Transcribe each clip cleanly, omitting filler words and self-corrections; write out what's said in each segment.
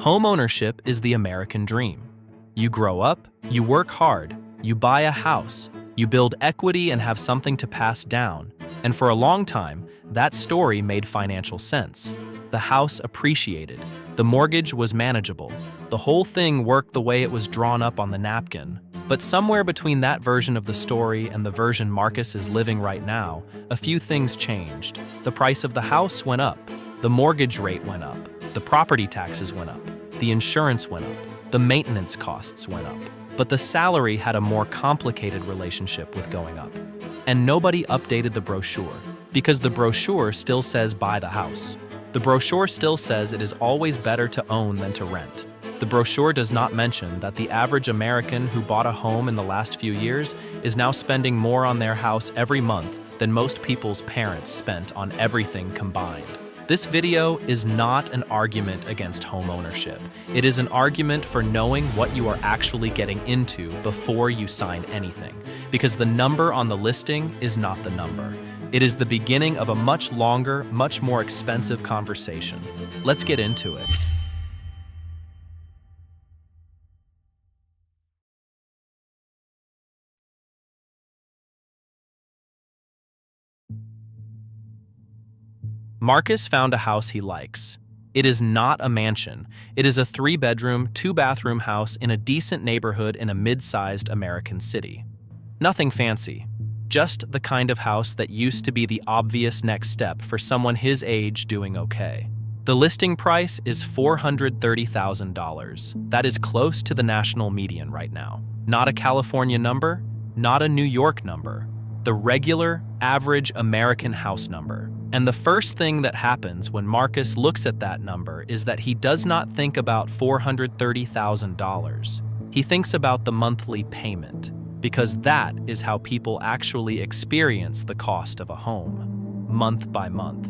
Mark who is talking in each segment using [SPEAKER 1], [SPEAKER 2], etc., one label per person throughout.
[SPEAKER 1] Homeownership is the American dream. You grow up, you work hard, you buy a house, you build equity and have something to pass down. And for a long time, that story made financial sense. The house appreciated, the mortgage was manageable, the whole thing worked the way it was drawn up on the napkin. But somewhere between that version of the story and the version Marcus is living right now, a few things changed. The price of the house went up, the mortgage rate went up, the property taxes went up, the insurance went up, the maintenance costs went up. But the salary had a more complicated relationship with going up. And nobody updated the brochure, because the brochure still says buy the house. The brochure still says it is always better to own than to rent. The brochure does not mention that the average American who bought a home in the last few years is now spending more on their house every month than most people's parents spent on everything combined. This video is not an argument against homeownership. It is an argument for knowing what you are actually getting into before you sign anything, because the number on the listing is not the number. It is the beginning of a much longer, much more expensive conversation. Let's get into it. Marcus found a house he likes. It is not a mansion. It is a 3-bedroom, 2-bathroom house in a decent neighborhood in a mid-sized American city. Nothing fancy, just the kind of house that used to be the obvious next step for someone his age doing okay. The listing price is $430,000. That is close to the national median right now. Not a California number, not a New York number. The regular, average American house number. And the first thing that happens when Marcus looks at that number is that he does not think about $430,000. He thinks about the monthly payment, because that is how people actually experience the cost of a home, month by month.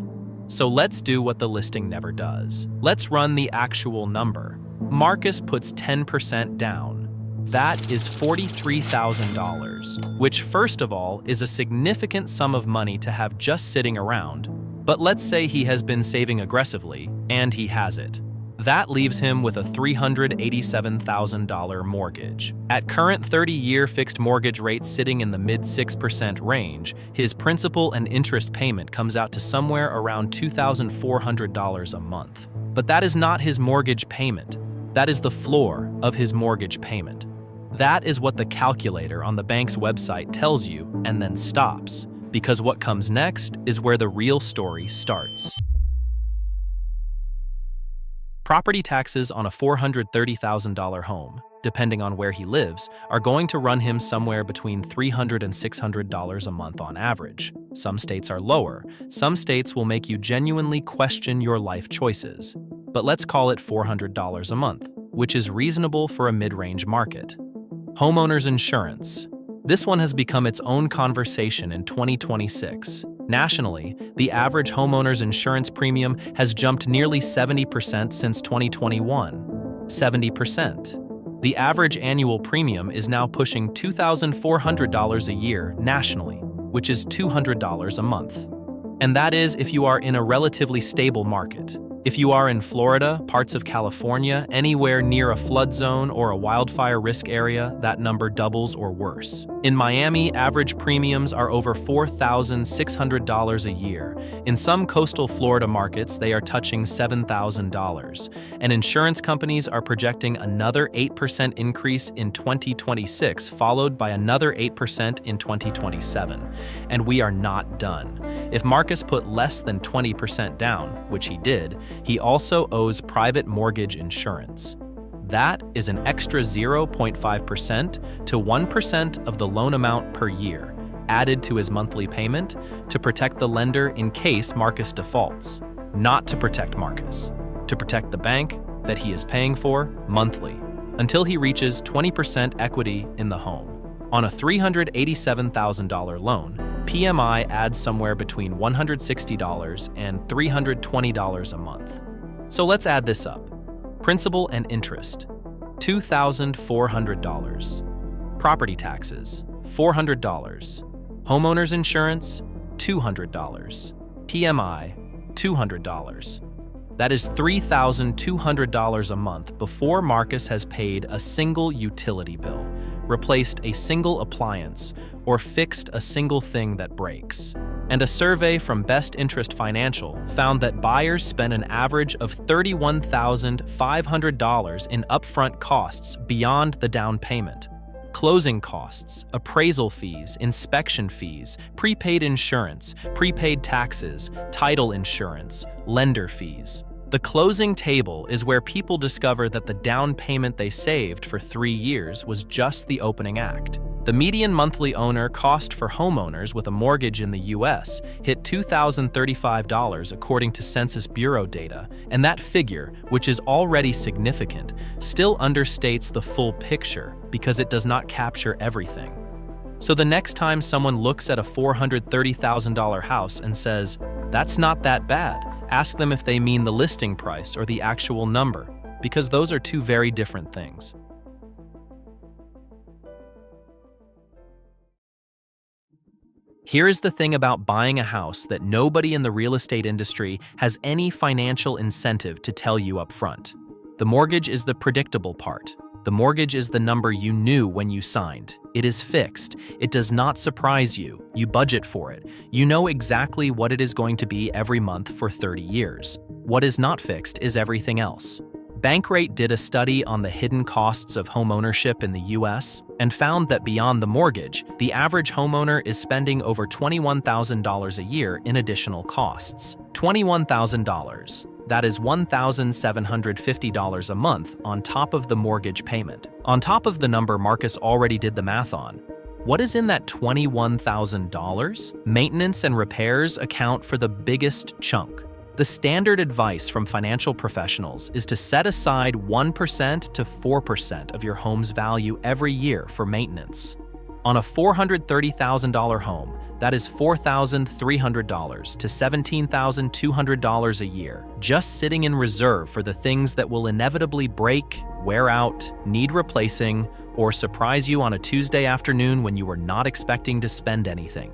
[SPEAKER 1] So let's do what the listing never does. Let's run the actual number. Marcus puts 10% down. That is $43,000, which first of all is a significant sum of money to have just sitting around. But let's say he has been saving aggressively, and he has it. That leaves him with a $387,000 mortgage. At current 30-year fixed mortgage rates sitting in the mid-6% range, his principal and interest payment comes out to somewhere around $2,400 a month. But that is not his mortgage payment. That is the floor of his mortgage payment. That is what the calculator on the bank's website tells you and then stops, because what comes next is where the real story starts. Property taxes on a $430,000 home, depending on where he lives, are going to run him somewhere between $300 and $600 a month on average. Some states are lower. Some states will make you genuinely question your life choices. But let's call it $400 a month, which is reasonable for a mid-range market. Homeowners insurance. This one has become its own conversation in 2026. Nationally, the average homeowner's insurance premium has jumped nearly 70% since 2021. 70%. The average annual premium is now pushing $2,400 a year nationally, which is $200 a month. And that is if you are in a relatively stable market. If you are in Florida, parts of California, anywhere near a flood zone or a wildfire risk area, that number doubles or worse. In Miami, average premiums are over $4,600 a year. In some coastal Florida markets, they are touching $7,000. And insurance companies are projecting another 8% increase in 2026, followed by another 8% in 2027. And we are not done. If Marcus put less than 20% down, which he did, he also owes private mortgage insurance. That is an extra 0.5% to 1% of the loan amount per year, added to his monthly payment to protect the lender in case Marcus defaults. Not to protect Marcus, to protect the bank that he is paying for monthly, until he reaches 20% equity in the home. On a $387,000 loan, PMI adds somewhere between $160 and $320 a month. So let's add this up. Principal and interest, $2,400. Property taxes, $400. Homeowners insurance, $200. PMI, $200. That is $3,200 a month before Marcus has paid a single utility bill, replaced a single appliance, or fixed a single thing that breaks. And a survey from Best Interest Financial found that buyers spend an average of $31,500 in upfront costs beyond the down payment. Closing costs, appraisal fees, inspection fees, prepaid insurance, prepaid taxes, title insurance, lender fees. The closing table is where people discover that the down payment they saved for 3 years was just the opening act. The median monthly owner cost for homeowners with a mortgage in the U.S. hit $2,035 according to Census Bureau data, and that figure, which is already significant, still understates the full picture because it does not capture everything. So the next time someone looks at a $430,000 house and says, "That's not that bad," ask them if they mean the listing price or the actual number, because those are two very different things. Here is the thing about buying a house that nobody in the real estate industry has any financial incentive to tell you up front. The mortgage is the predictable part. The mortgage is the number you knew when you signed. It is fixed. It does not surprise you. You budget for it. You know exactly what it is going to be every month for 30 years. What is not fixed is everything else. Bankrate did a study on the hidden costs of homeownership in the U.S. and found that beyond the mortgage, the average homeowner is spending over $21,000 a year in additional costs. $21,000. That is $1,750 a month on top of the mortgage payment. On top of the number Marcus already did the math on. What is in that $21,000? Maintenance and repairs account for the biggest chunk. The standard advice from financial professionals is to set aside 1% to 4% of your home's value every year for maintenance. On a $430,000 home, that is $4,300 to $17,200 a year, just sitting in reserve for the things that will inevitably break, wear out, need replacing, or surprise you on a Tuesday afternoon when you were not expecting to spend anything.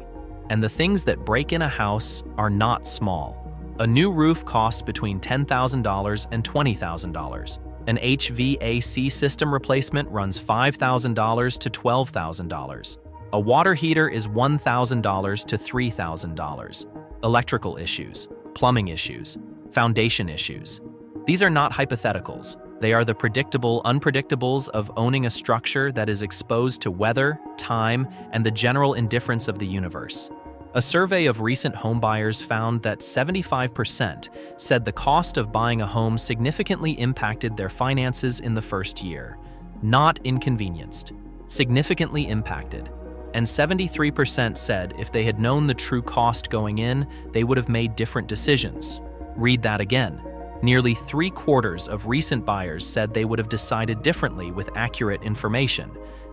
[SPEAKER 1] And the things that break in a house are not small. A new roof costs between $10,000 and $20,000. An HVAC system replacement runs $5,000 to $12,000. A water heater is $1,000 to $3,000. Electrical issues, plumbing issues, foundation issues. These are not hypotheticals. They are the predictable unpredictables of owning a structure that is exposed to weather, time, and the general indifference of the universe. A survey of recent homebuyers found that 75% said the cost of buying a home significantly impacted their finances in the first year. Not inconvenienced, significantly impacted. And 73% said if they had known the true cost going in, they would have made different decisions. Read that again. Nearly 3/4 of recent buyers said they would have decided differently with accurate information.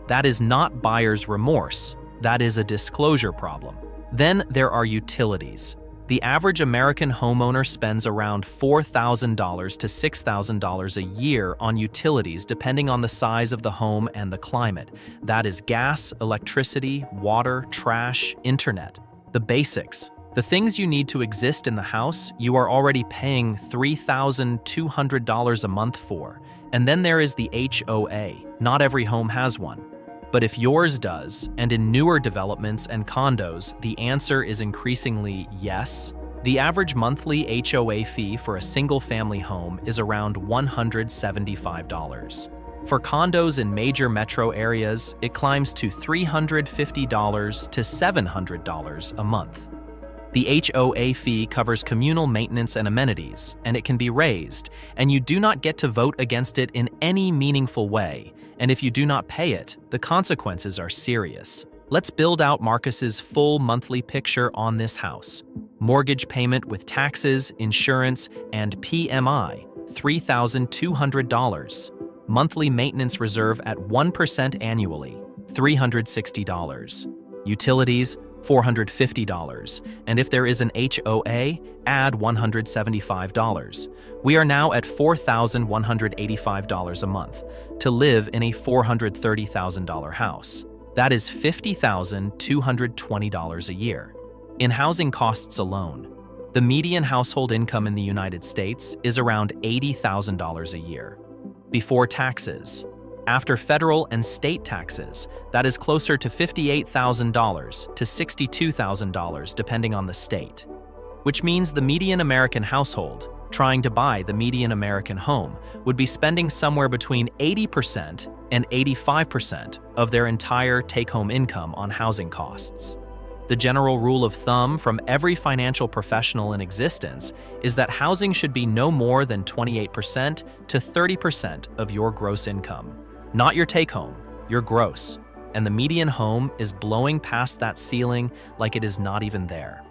[SPEAKER 1] That is not buyer's remorse. That is a disclosure problem. Then there are utilities. The average American homeowner spends around $4,000 to $6,000 a year on utilities depending on the size of the home and the climate. That is gas, electricity, water, trash, internet. The basics. The things you need to exist in the house, you are already paying $3,200 a month for. And then there is the HOA. Not every home has one. But if yours does, and in newer developments and condos, the answer is increasingly yes. The average monthly HOA fee for a single-family home is around $175. For condos in major metro areas, it climbs to $350 to $700 a month. The HOA fee covers communal maintenance and amenities, and it can be raised, and you do not get to vote against it in any meaningful way. And if you do not pay it, the consequences are serious. Let's build out Marcus's full monthly picture on this house. Mortgage payment with taxes, insurance, and PMI, $3,200. Monthly maintenance reserve at 1% annually, $360. Utilities, $450, and if there is an HOA, add $175. We are now at $4,185 a month to live in a $430,000 house. That is $50,220 a year. In housing costs alone, The median household income in the United States is around $80,000 a year. Before taxes. After federal and state taxes, that is closer to $58,000 to $62,000 depending on the state. Which means the median American household, trying to buy the median American home, would be spending somewhere between 80% and 85% of their entire take-home income on housing costs. The general rule of thumb from every financial professional in existence is that housing should be no more than 28% to 30% of your gross income. Not your take-home, your gross. And the median home is blowing past that ceiling like it is not even there.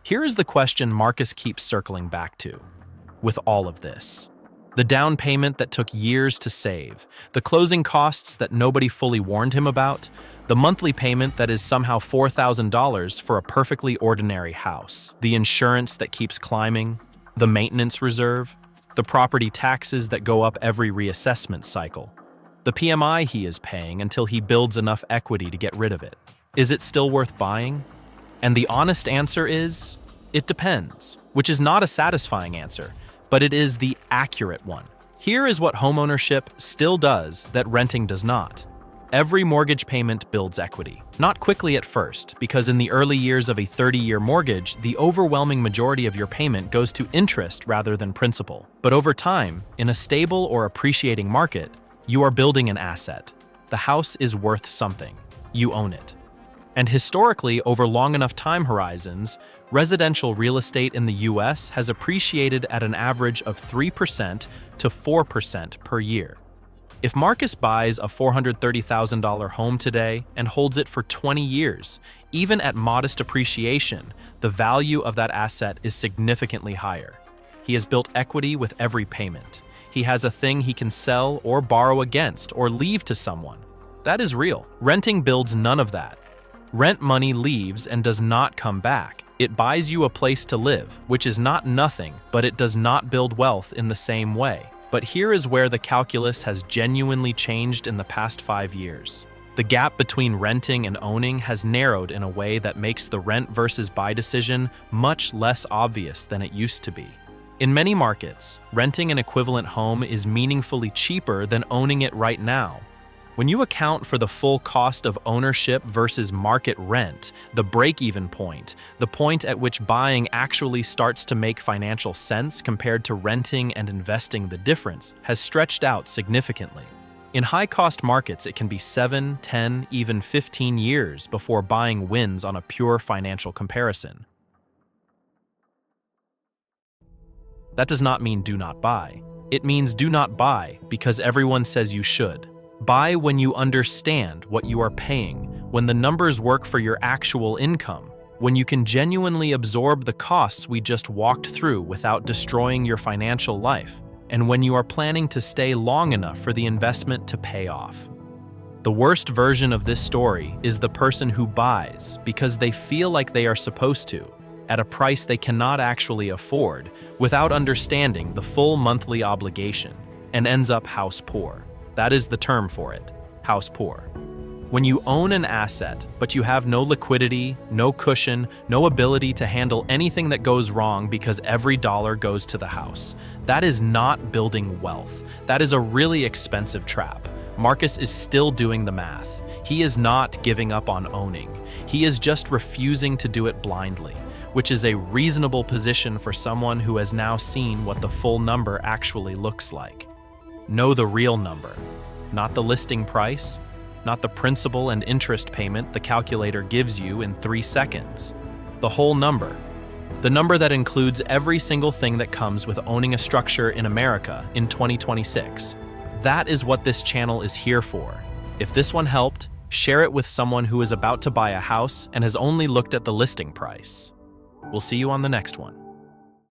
[SPEAKER 1] Here is the question Marcus keeps circling back to with all of this. The down payment that took years to save, the closing costs that nobody fully warned him about, the monthly payment that is somehow $4,000 for a perfectly ordinary house, the insurance that keeps climbing, the maintenance reserve, the property taxes that go up every reassessment cycle, the PMI he is paying until he builds enough equity to get rid of it. Is it still worth buying? And the honest answer is, it depends, which is not a satisfying answer, but it is the accurate one. Here is what homeownership still does that renting does not. Every mortgage payment builds equity. Not quickly at first, because in the early years of a 30-year mortgage, the overwhelming majority of your payment goes to interest rather than principal. But over time, in a stable or appreciating market, you are building an asset. The house is worth something. You own it. And historically, over long enough time horizons, residential real estate in the US has appreciated at an average of 3% to 4% per year. If Marcus buys a $430,000 home today and holds it for 20 years, even at modest appreciation, the value of that asset is significantly higher. He has built equity with every payment. He has a thing he can sell or borrow against or leave to someone. That is real. Renting builds none of that. Rent money leaves and does not come back. It buys you a place to live, which is not nothing, but it does not build wealth in the same way. But here is where the calculus has genuinely changed in the past 5 years. The gap between renting and owning has narrowed in a way that makes the rent versus buy decision much less obvious than it used to be. In many markets, renting an equivalent home is meaningfully cheaper than owning it right now. When you account for the full cost of ownership versus market rent, the break-even point, the point at which buying actually starts to make financial sense compared to renting and investing, the difference has stretched out significantly. In high-cost markets, it can be 7, 10, even 15 years before buying wins on a pure financial comparison. That does not mean do not buy. It means do not buy because everyone says you should. Buy when you understand what you are paying, when the numbers work for your actual income, when you can genuinely absorb the costs we just walked through without destroying your financial life, and when you are planning to stay long enough for the investment to pay off. The worst version of this story is the person who buys because they feel like they are supposed to, at a price they cannot actually afford, without understanding the full monthly obligation, and ends up house poor. That is the term for it, house poor. When you own an asset, but you have no liquidity, no cushion, no ability to handle anything that goes wrong because every dollar goes to the house, that is not building wealth. That is a really expensive trap. Marcus is still doing the math. He is not giving up on owning. He is just refusing to do it blindly, which is a reasonable position for someone who has now seen what the full number actually looks like. Know the real number, not the listing price, not the principal and interest payment the calculator gives you in 3 seconds. The whole number. The number that includes every single thing that comes with owning a structure in America in 2026. That is what this channel is here for. If this one helped, share it with someone who is about to buy a house and has only looked at the listing price. We'll see you on the next one.